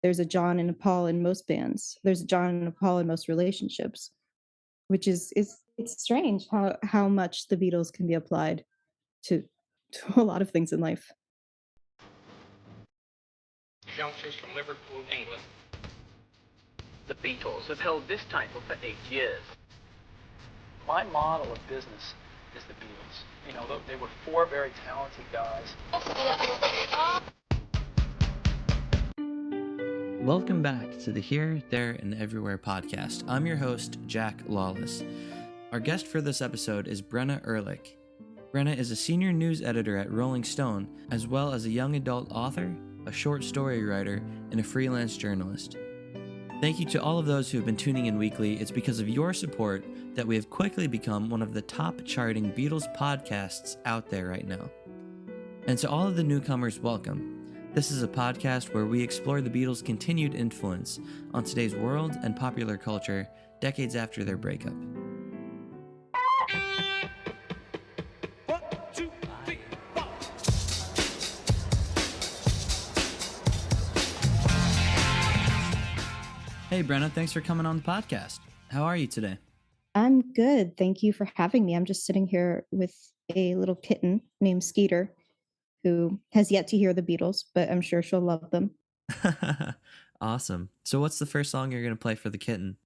There's a John and a Paul in most bands. There's a John and a Paul in most relationships, which is it's strange how much the Beatles can be applied to to a lot of things in life. Youngsters from Liverpool, England. The Beatles have held this title for 8 years. My model of business is the Beatles. You know, they were four very talented guys. Welcome back to the Here, There, and Everywhere podcast. I'm your host, Jack Lawless. Our guest for this episode is Brenna Ehrlich. Brenna is a senior news editor at Rolling Stone, as well as a young adult author, a short story writer, and a freelance journalist. Thank you to all of those who have been tuning in weekly. It's because of your support that we have quickly become one of the top charting Beatles podcasts out there right now. And to all of the newcomers, welcome. This is a podcast where we explore the Beatles' continued influence on today's world and popular culture decades after their breakup. Hey, Brenna, thanks for coming on the podcast. How are you today? I'm good. Thank you for having me. I'm just sitting here with a little kitten named Skeeter, who has yet to hear the Beatles, but I'm sure she'll love them. Awesome. So what's the first song you're going to play for the kitten?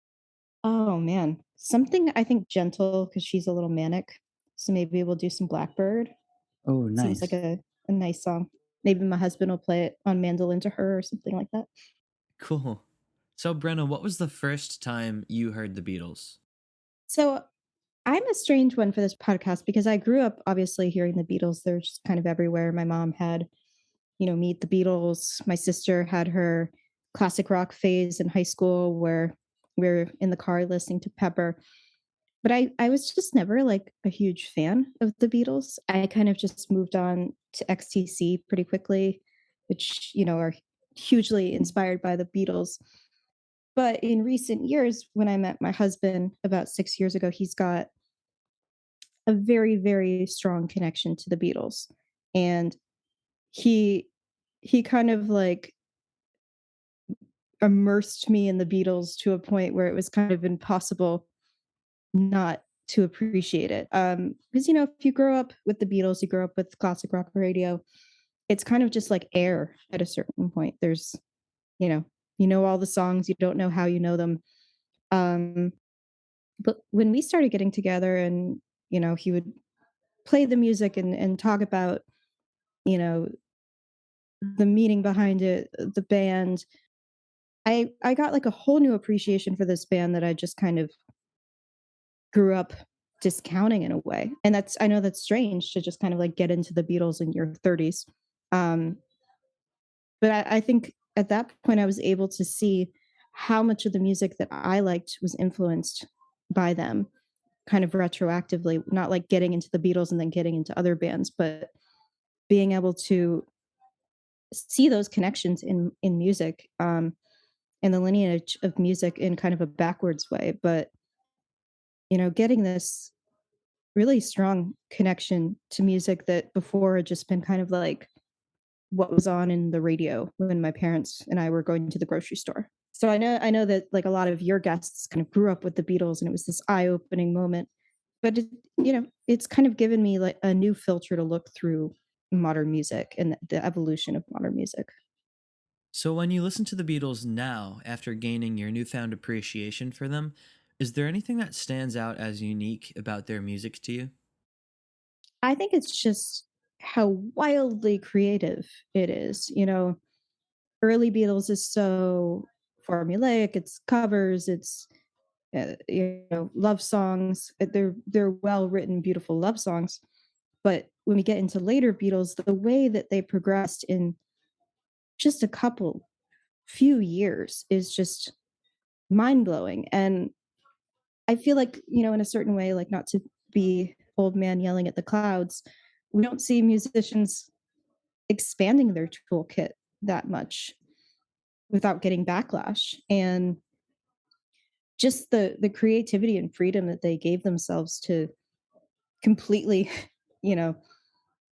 Oh man, something I think gentle because she's a little manic. So maybe we'll do some Blackbird. Oh, Sounds like a nice song. Maybe my husband will play it on mandolin to her or something like that. Cool. So, Brenna, what was the first time you heard the Beatles? So I'm a strange one for this podcast because I grew up obviously hearing the Beatles. They're just kind of everywhere. My mom had, Meet the Beatles. My sister had her classic rock phase in high school where we're in the car listening to Pepper. But I was just never like a huge fan of the Beatles. I kind of just moved on to XTC pretty quickly, which, are hugely inspired by the Beatles. But in recent years, when I met my husband about 6 years ago, he's got a very, very strong connection to the Beatles. And he he kind of like immersed me in the Beatles to a point where it was kind of impossible not to appreciate it. Because if you grow up with the Beatles, you grow up with classic rock radio, it's kind of just like air at a certain point. There's, all the songs, you don't know how you know them. Um, but when we started getting together and, he would play the music and talk about, you know, the meaning behind it, the band, I got like a whole new appreciation for this band that I just kind of grew up discounting in a way. And I know that's strange to just kind of like get into the Beatles in your 30s. Um, but I think at that point I was able to see how much of the music that I liked was influenced by them kind of retroactively, not like getting into the Beatles and then getting into other bands, but being able to see those connections in music, and the lineage of music in kind of a backwards way. But getting this really strong connection to music that before had just been kind of like what was on in the radio when my parents and I were going to the grocery store. So I know that like a lot of your guests kind of grew up with the Beatles and it was this eye-opening moment. But it's kind of given me like a new filter to look through modern music and the evolution of modern music. So, when you listen to the Beatles now, after gaining your newfound appreciation for them, is there anything that stands out as unique about their music to you? I think it's just how wildly creative it is. Early Beatles is so formulaic. It's covers. It's love songs. They're well written, beautiful love songs. But when we get into later Beatles, the way that they progressed in just a few years is just mind blowing. And I feel like, in a certain way, like not to be old man yelling at the clouds, we don't see musicians expanding their toolkit that much without getting backlash. And just the creativity and freedom that they gave themselves to completely, you know,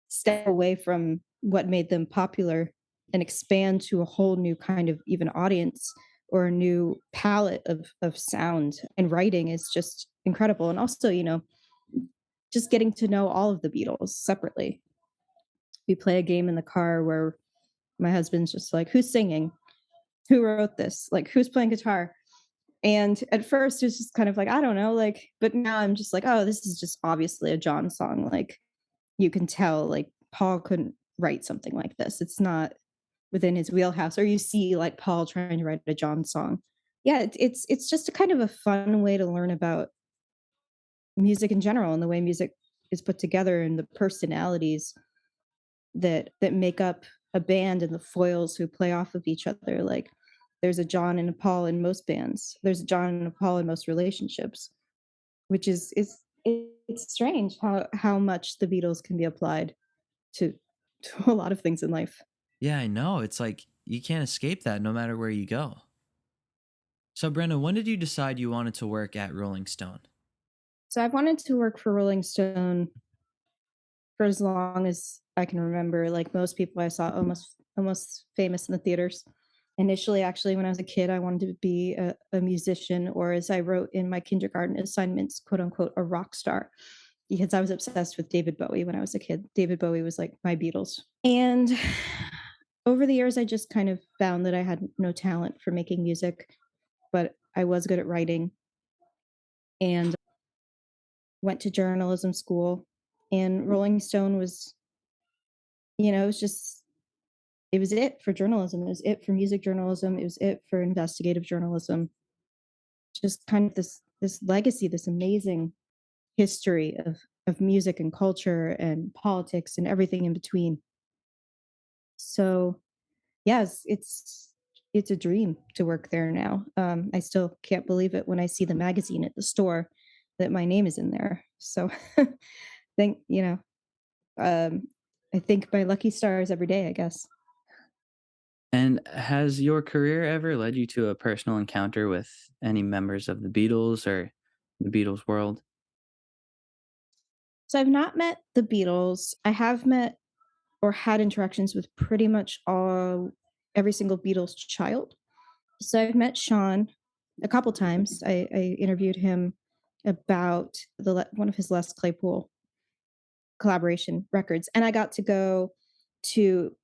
step away from what made them popular and expand to a whole new kind of even audience or a new palette of sound and writing is just incredible. And also, just getting to know all of the Beatles separately. We play a game in the car where my husband's just like, who's singing? Who wrote this? Like, who's playing guitar? And at first it was just kind of like, I don't know, like, but now I'm just like, oh, this is just obviously a John song. Like, you can tell, like, Paul couldn't write something like this. It's not within his wheelhouse. Or you see like Paul trying to write a John song. Yeah, it's just a kind of a fun way to learn about music in general and the way music is put together and the personalities that make up a band and the foils who play off of each other. Like, there's a John and a Paul in most bands. There's a John and a Paul in most relationships, which it's strange how much the Beatles can be applied to to a lot of things in life. Yeah, I know. It's like you can't escape that no matter where you go. So, Brenna, when did you decide you wanted to work at Rolling Stone? So I've wanted to work for Rolling Stone for as long as I can remember. Like most people, I saw almost famous in the theaters. Initially, actually, when I was a kid, I wanted to be a musician, or as I wrote in my kindergarten assignments, quote unquote, a rock star, because I was obsessed with David Bowie when I was a kid. David Bowie was like my Beatles. And over the years, I just kind of found that I had no talent for making music, but I was good at writing and went to journalism school. And Rolling Stone was, it was just, it was it for journalism. It was it for music journalism. It was it for investigative journalism. Just kind of this legacy, this amazing history of music and culture and politics and everything in between. So yes, it's a dream to work there now. I still can't believe it when I see the magazine at the store that my name is in there. So think um, I think my lucky stars every day, I guess. And has your career ever led you to a personal encounter with any members of the Beatles or the Beatles world? So I've not met the Beatles. I have met or had interactions with pretty much every single Beatles child. So I've met Sean a couple times. I interviewed him about one of his Les Claypool collaboration records, and I got to go to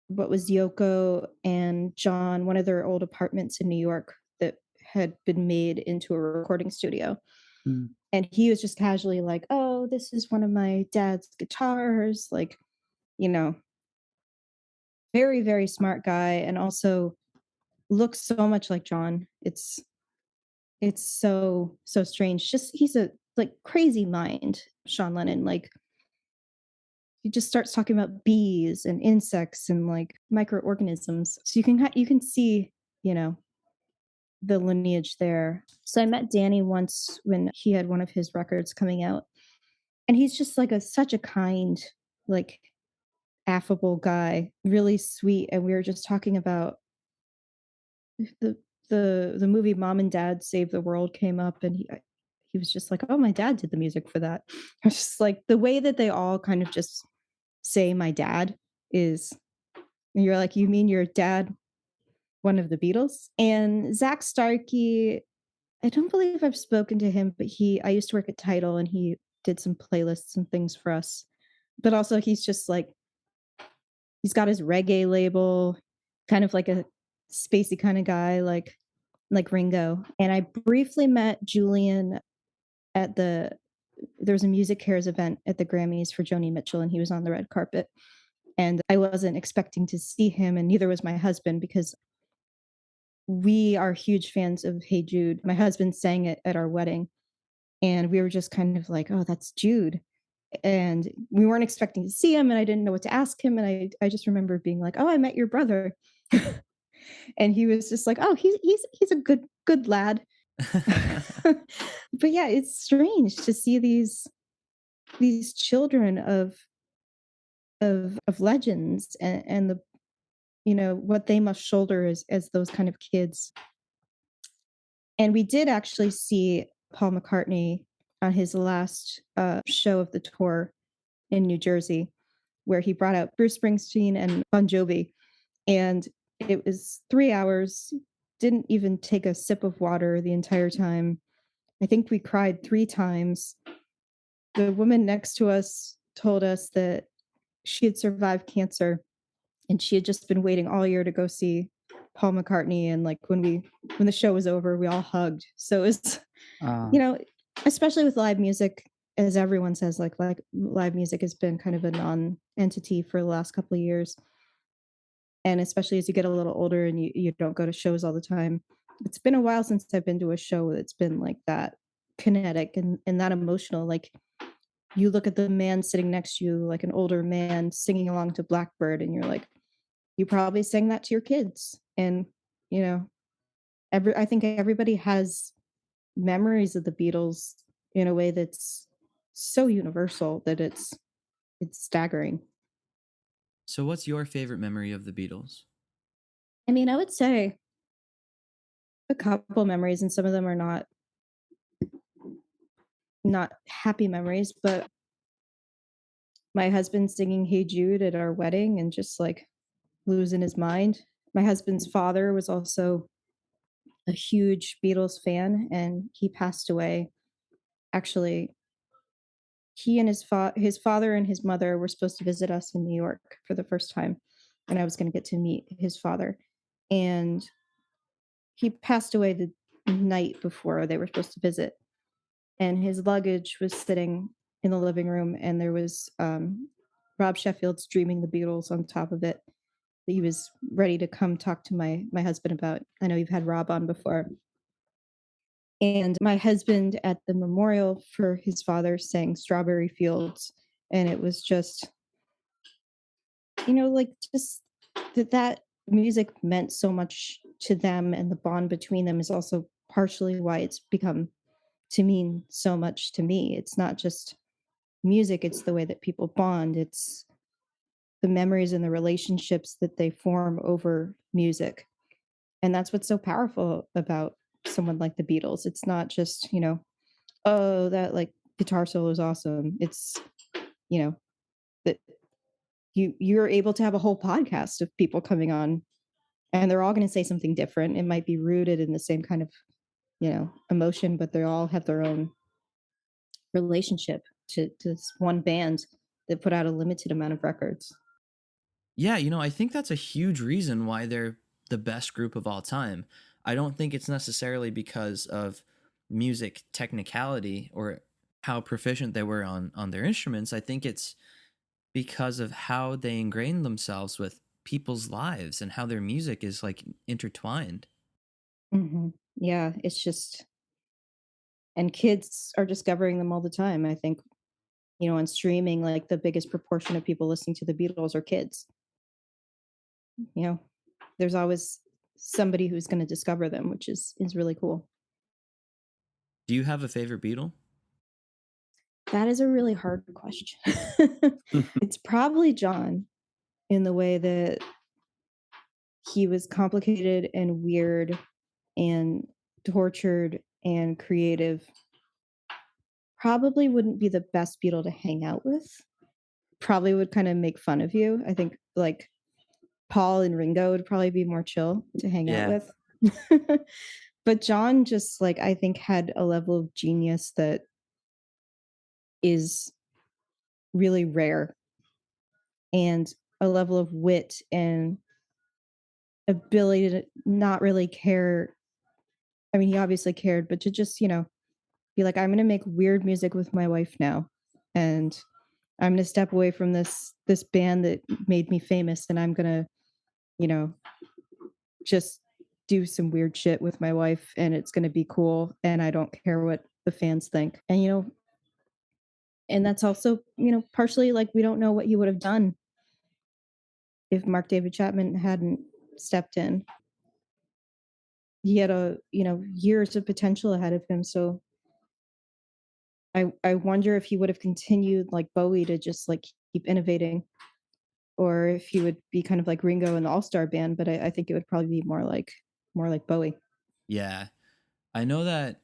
what was Yoko and John, one of their old apartments in New York that had been made into a recording studio. Mm. And he was just casually like, "Oh, this is one of my dad's guitars." Like, you know, very, very smart guy, and also looks so much like John. It's so strange. Just he's a like crazy mind, Sean Lennon. Like he just starts talking about bees and insects and like microorganisms. So you can see, you know, the lineage there. So I met Danny once when he had one of his records coming out, and he's just like such a kind, like affable guy, really sweet. And we were just talking about the the movie Mom and Dad Save the World came up, and he was just like, "Oh, my dad did the music for that." I was just like the way that they all kind of just say my dad is, and you're like, "You mean your dad, one of the Beatles?" And Zach Starkey, I don't believe I've spoken to him, but I used to work at Tidal and he did some playlists and things for us. But also he's just like he's got his reggae label, kind of like a spacey kind of guy, like Ringo. And I briefly met Julian at there was a Music Cares event at the Grammys for Joni Mitchell, and he was on the red carpet. And I wasn't expecting to see him, and neither was my husband, because we are huge fans of Hey Jude. My husband sang it at our wedding, and we were just kind of like, oh, that's Jude. And we weren't expecting to see him, and I didn't know what to ask him. And I just remember being like, oh, I met your brother. And he was just like, oh, he's a good lad. But yeah, it's strange to see these children of legends and the what they must shoulder as those kind of kids. And we did actually see Paul McCartney on his last show of the tour in New Jersey, where he brought out Bruce Springsteen and Bon Jovi. And it was 3 hours, didn't even take a sip of water the entire time. I think we cried 3 times. The woman next to us told us that she had survived cancer and she had just been waiting all year to go see Paul McCartney. And like when the show was over, we all hugged. So it's, Uh, you know, especially with live music, as everyone says, like live music has been kind of a non-entity for the last couple of years. And especially as you get a little older and you don't go to shows all the time. It's been a while since I've been to a show that's been like that kinetic and that emotional. Like you look at the man sitting next to you, like an older man singing along to Blackbird, and you're like, you probably sang that to your kids. And, you know, I think everybody has memories of the Beatles in a way that's so universal that it's staggering. So, what's your favorite memory of the Beatles? I mean, I would say a couple memories, and some of them are not happy memories, but my husband singing Hey Jude at our wedding and just like losing his mind. My husband's father was also a huge Beatles fan and he passed away. Actually, he and his father and his mother were supposed to visit us in New York for the first time, and I was going to get to meet his father. And he passed away the night before they were supposed to visit, and his luggage was sitting in the living room, and there was Rob Sheffield's "Dreaming the Beatles" on top of it. That he was ready to come talk to my husband about. I know you've had Rob on before. And my husband at the memorial for his father sang Strawberry Fields. And it was just, like just that music meant so much to them. And the bond between them is also partially why it's become to mean so much to me. It's not just music, it's the way that people bond. It's the memories and the relationships that they form over music. And that's what's so powerful about someone like the Beatles. It's not just, oh, that like guitar solo is awesome. It's, that you're able to have a whole podcast of people coming on and they're all going to say something different. It might be rooted in the same kind of, emotion, but they all have their own relationship to this one band that put out a limited amount of records. Yeah, I think that's a huge reason why they're the best group of all time. I don't think it's necessarily because of music technicality or how proficient they were on their instruments. I think it's because of how they ingrained themselves with people's lives and how their music is like intertwined. Yeah, it's just, and kids are discovering them all the time. I think, on streaming, like the biggest proportion of people listening to the Beatles are kids. You know, there's always somebody who's going to discover them, which is really cool. Do you have a favorite Beatle? That is a really hard question. It's probably John, in the way that he was complicated and weird and tortured and creative. Probably wouldn't be the best Beatle to hang out with. Probably would kind of make fun of you. I think like Paul and Ringo would probably be more chill to hang out Yeah. with. But John just like I think had a level of genius that is really rare, and a level of wit and ability to not really care. I mean, he obviously cared, but to just, be like, I'm going to make weird music with my wife now. And I'm going to step away from this band that made me famous, and I'm going to, just do some weird shit with my wife, and it's going to be cool, and I don't care what the fans think. And and that's also, partially like we don't know what he would have done if Mark David Chapman hadn't stepped in. He had years of potential ahead of him, so I wonder if he would have continued like Bowie to just like keep innovating, or if he would be kind of like Ringo in the All-Star Band. But I think it would probably be more like Bowie. Yeah. I know that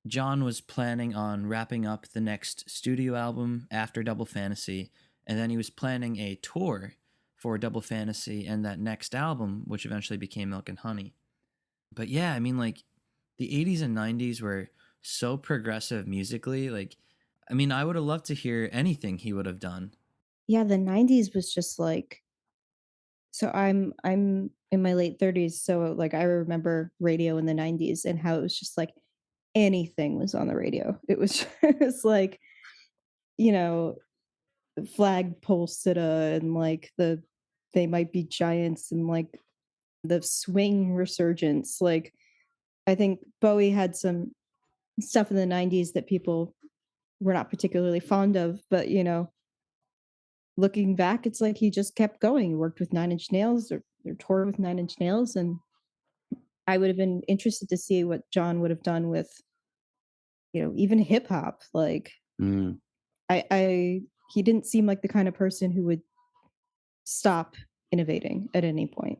John was planning on wrapping up the next studio album after Double Fantasy, and then he was planning a tour for Double Fantasy and that next album, which eventually became Milk and Honey. But yeah, I mean, like, the 80s and 90s were so progressive musically. Like, I mean, I would have loved to hear anything he would have done. Yeah, the 90s was just like, so I'm in my late 30s, so like I remember radio in the 90s and how it was just like anything was on the radio. It was just like, you know, Flagpole Sitta and like the They Might Be Giants and like the swing resurgence. Like I think Bowie had some stuff in the 90s that people were not particularly fond of, but looking back, it's like he just kept going. He worked with Nine Inch Nails or toured with Nine Inch Nails, and I would have been interested to see what John would have done with, even hip hop. Like Mm. I he didn't seem like the kind of person who would stop innovating at any point.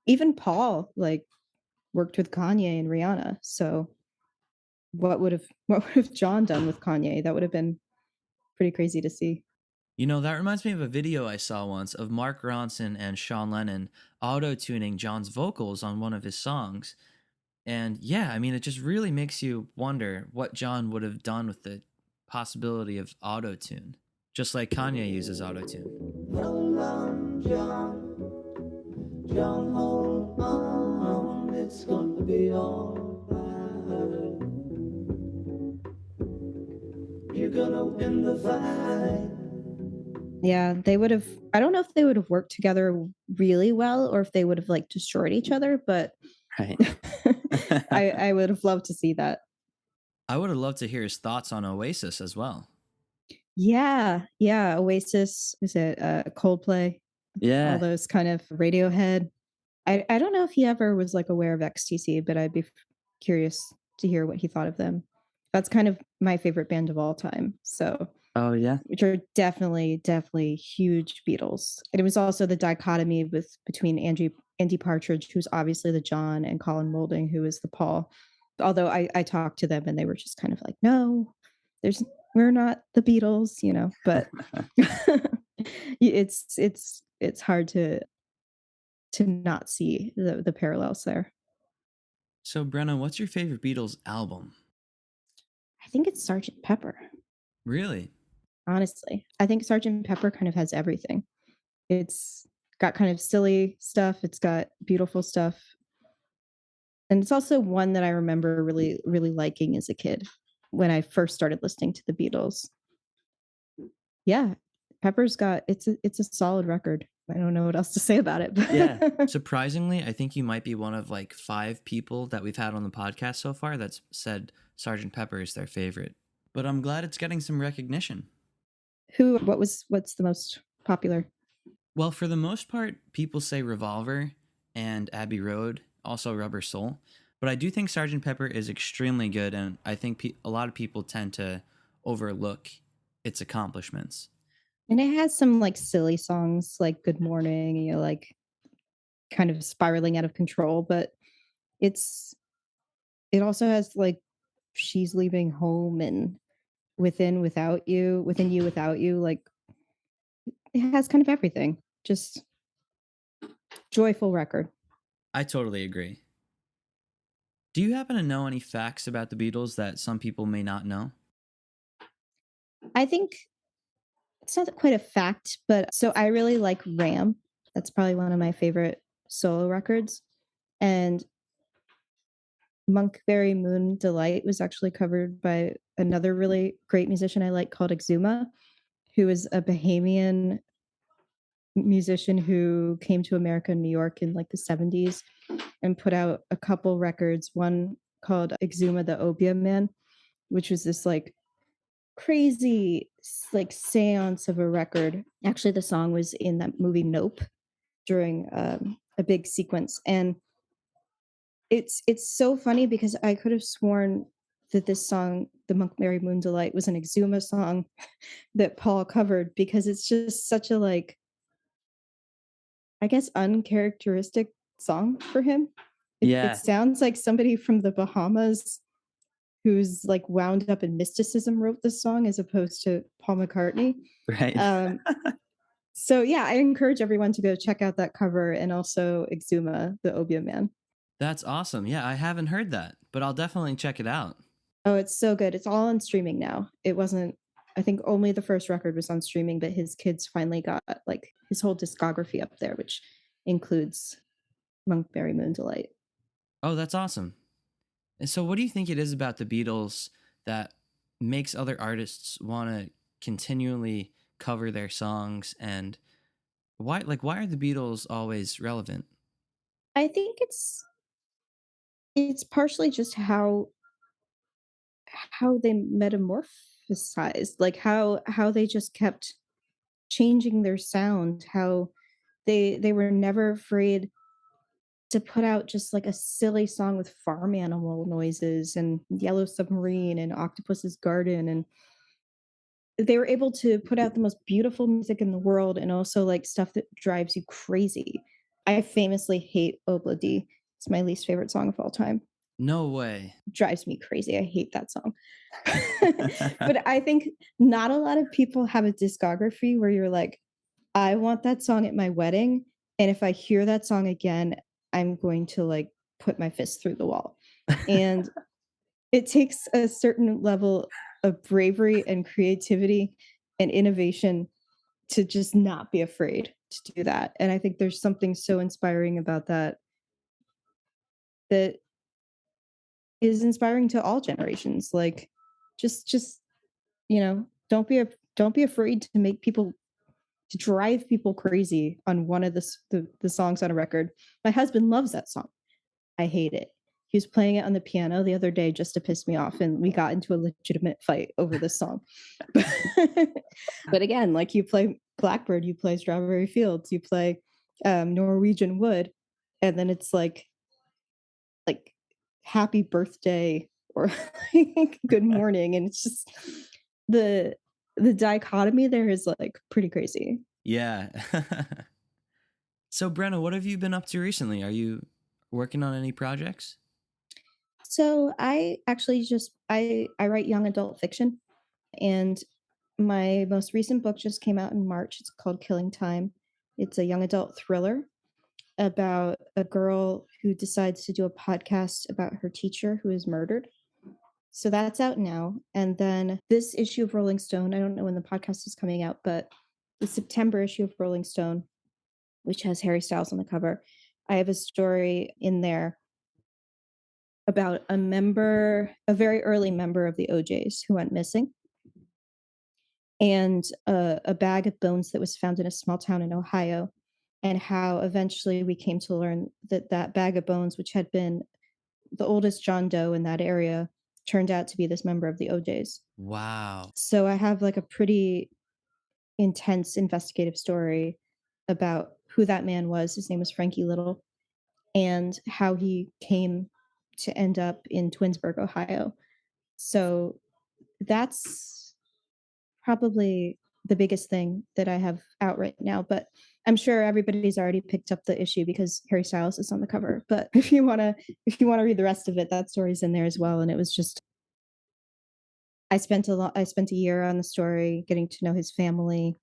Even Paul like worked with Kanye and Rihanna. So what would have John done with Kanye? That would have been pretty crazy to see. You know, that reminds me of a video I saw once of Mark Ronson and Sean Lennon auto-tuning John's vocals on one of his songs. And yeah, I mean, it just really makes you wonder what John would have done with the possibility of auto-tune, just like Kanye uses auto-tune. Hold on, John. John, hold on. It's gonna be alright. You're gonna win the fight. Yeah, they would have. I don't know if they would have worked together really well or if they would have like destroyed each other, but Right. I would have loved to see that. I would have loved to hear his thoughts on Oasis as well. Yeah, yeah. Oasis, is it Coldplay? All Yeah. those kind of Radiohead. I don't know if he ever was like aware of XTC, but I'd be curious to hear what he thought of them. That's kind of my favorite band of all time. So, Oh, yeah. which are definitely huge Beatles. And it was also the dichotomy between Andy Partridge, who's obviously the John, and Colin Moulding, who is the Paul. Although I talked to them and they were just kind of like, no, we're not the Beatles, but it's hard to not see the parallels there. So, Brenna, what's your favorite Beatles album? I think it's Sergeant Pepper. Really? Honestly, I think Sergeant Pepper kind of has everything. It's got kind of silly stuff. It's got beautiful stuff. And it's also one that I remember really, really liking as a kid when I first started listening to the Beatles. Yeah, it's a solid record. I don't know what else to say about it. Yeah. Surprisingly, I think you might be one of like 5 people that we've had on the podcast so far that's said Sgt. Pepper is their favorite. But I'm glad it's getting some recognition. What's the most popular? Well, for the most part, people say Revolver and Abbey Road, also Rubber Soul. But I do think Sgt. Pepper is extremely good, and I think a lot of people tend to overlook its accomplishments. And it has some like silly songs like Good Morning, like kind of spiraling out of control, but it also has like She's Leaving Home and Within You, Without You, like it has kind of everything. Just joyful record. I totally agree. Do you happen to know any facts about the Beatles that some people may not know? I think it's not quite a fact, but so I really like Ram. That's probably one of my favorite solo records. And Monkberry Moon Delight was actually covered by another really great musician I like called Exuma, who is a Bahamian musician who came to America and New York in like the 70s and put out a couple records, one called Exuma the Opium Man, which was this like crazy like seance of a record. Actually, the song was in that movie Nope during a big sequence, and it's so funny because I could have sworn that this song, the Monkberry Moon Delight, was an Exuma song that Paul covered because it's just such a like, I guess, uncharacteristic song for him. It Yeah. sounds like somebody from the Bahamas who's like wound up in mysticism wrote this song as opposed to Paul McCartney. Right. So yeah, I encourage everyone to go check out that cover and also Exuma, the Opium Man. That's awesome. Yeah, I haven't heard that, but I'll definitely check it out. Oh, it's so good. It's all on streaming now. It wasn't, I think only the first record was on streaming, but his kids finally got like his whole discography up there, which includes Monkberry Moon Delight. Oh, that's awesome. And so, what do you think it is about the Beatles that makes other artists want to continually cover their songs? And why are the Beatles always relevant? I think it's partially just how they metamorphosized, like how they just kept changing their sound, how they were never afraid to put out just like a silly song with farm animal noises and Yellow Submarine and Octopus's Garden, and they were able to put out the most beautiful music in the world and also like stuff that drives you crazy. I famously hate Obladi. It's my least favorite song of all time. No way. Drives me crazy. I hate that song. But I think not a lot of people have a discography where you're like, I want that song at my wedding. And if I hear that song again, I'm going to like put my fist through the wall. And it takes a certain level of bravery and creativity and innovation to just not be afraid to do that. And I think there's something so inspiring about that that is inspiring to all generations. Like just don't be afraid to make people to drive people crazy on one of the songs on a record. My husband loves that song. I hate it. He was playing it on the piano the other day just to piss me off, and we got into a legitimate fight over this song. But again, like you play Blackbird, you play Strawberry Fields, you play Norwegian Wood, and then it's like Happy Birthday or like Good Morning, and it's just the the dichotomy there is like pretty crazy. Yeah. So, Brenna, what have you been up to recently? Are you working on any projects? So I actually just I write young adult fiction, and my most recent book just came out in March. It's called Killing Time. It's a young adult thriller about a girl who decides to do a podcast about her teacher who is murdered. So that's out now. And then this issue of Rolling Stone, I don't know when the podcast is coming out, but the September issue of Rolling Stone, which has Harry Styles on the cover, I have a story in there about a very early member of the OJs who went missing, and a bag of bones that was found in a small town in Ohio, and how eventually we came to learn that that bag of bones, which had been the oldest John Doe in that area, turned out to be this member of the OJs. Wow. So I have like a pretty intense investigative story about who that man was. His name was Frankie Little, and how he came to end up in Twinsburg, Ohio. So that's probably the biggest thing that I have out right now. But I'm sure everybody's already picked up the issue because Harry Styles is on the cover. But if you wanna read the rest of it, that story's in there as well. And it was just I spent a year on the story, getting to know his family,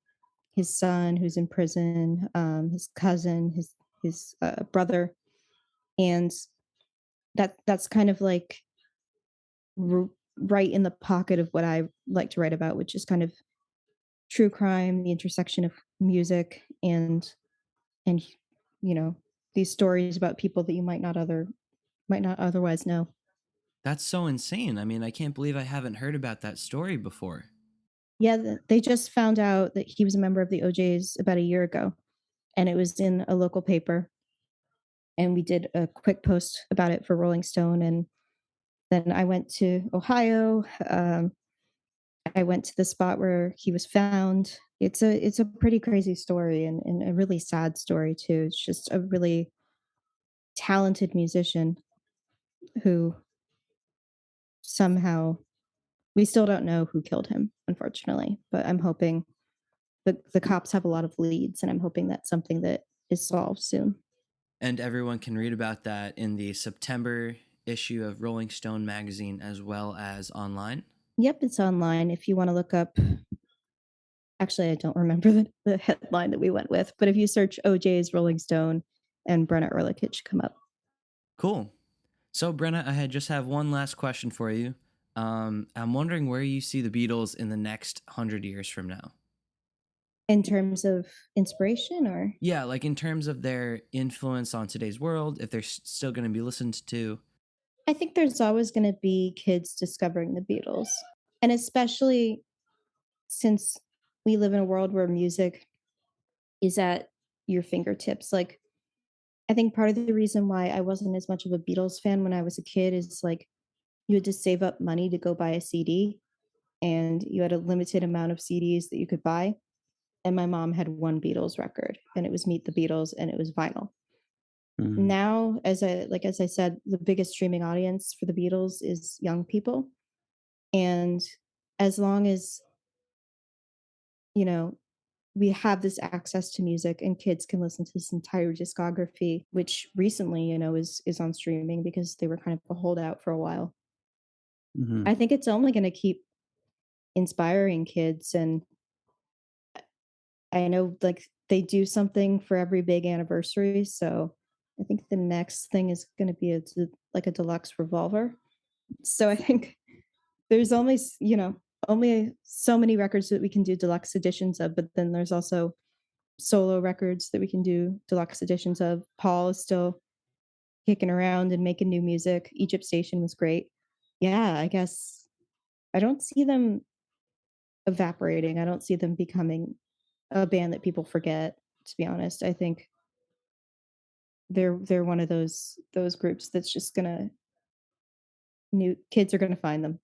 his son who's in prison, his cousin, his brother, and that's kind of like r- right in the pocket of what I like to write about, which is kind of true crime, the intersection of music and you know these stories about people that you might not otherwise know. That's so insane. I mean, I can't believe I haven't heard about that story before. Yeah, they just found out that he was a member of the OJs about a year ago, and it was in a local paper. And we did a quick post about it for Rolling Stone, and then I went to Ohio. I went to the spot where he was found. It's a pretty crazy story and a really sad story too. It's just a really talented musician who somehow we still don't know who killed him, unfortunately. But I'm hoping the cops have a lot of leads, and I'm hoping that's something that is solved soon. And everyone can read about that in the September issue of Rolling Stone magazine as well as online. Yep, it's online. If you want to look up Actually, I don't remember the headline that we went with, but if you search OJ's Rolling Stone and Brenna Ehrlich, it should come up. Cool. So, Brenna, just have one last question for you. I'm wondering where you see the Beatles in the next 100 years from now. In terms of inspiration, or Yeah, like in terms of their influence on today's world, if they're still going to be listened to. I think there's always going to be kids discovering the Beatles. And especially since we live in a world where music is at your fingertips. Like, I think part of the reason why I wasn't as much of a Beatles fan when I was a kid is like you had to save up money to go buy a CD, and you had a limited amount of CDs that you could buy. And my mom had one Beatles record, and it was Meet the Beatles, and it was vinyl. Mm, Now, as I said, the biggest streaming audience for the Beatles is young people. And as long as, you know, we have this access to music and kids can listen to this entire discography, which recently, is on streaming because they were kind of a holdout for a while. mhm. I think it's only going to keep inspiring kids. And I know like they do something for every big anniversary. So I think the next thing is going to be like a deluxe revolver. So I think there's only so many records that we can do deluxe editions of, but then there's also solo records that we can do deluxe editions of. Paul is still kicking around and making new music. Egypt Station was great. Yeah, I guess I don't see them evaporating. I don't see them becoming a band that people forget, to be honest. I think they're one of those groups that's just gonna new kids are gonna find them.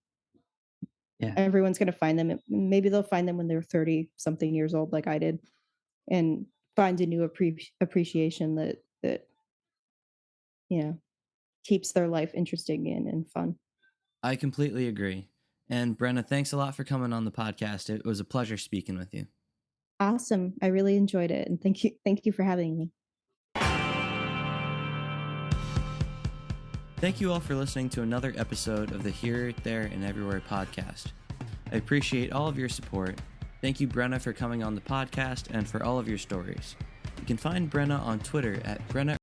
Yeah. Everyone's gonna find them. Maybe they'll find them when they're 30 something years old, like I did, and find a new appreciation that you know keeps their life interesting and fun. I completely agree. And Brenna, thanks a lot for coming on the podcast. It was a pleasure speaking with you. Awesome. I really enjoyed it, and thank you for having me. Thank you all for listening to another episode of the Here, There, and Everywhere podcast. I appreciate all of your support. Thank you, Brenna, for coming on the podcast and for all of your stories. You can find Brenna on Twitter at Brenna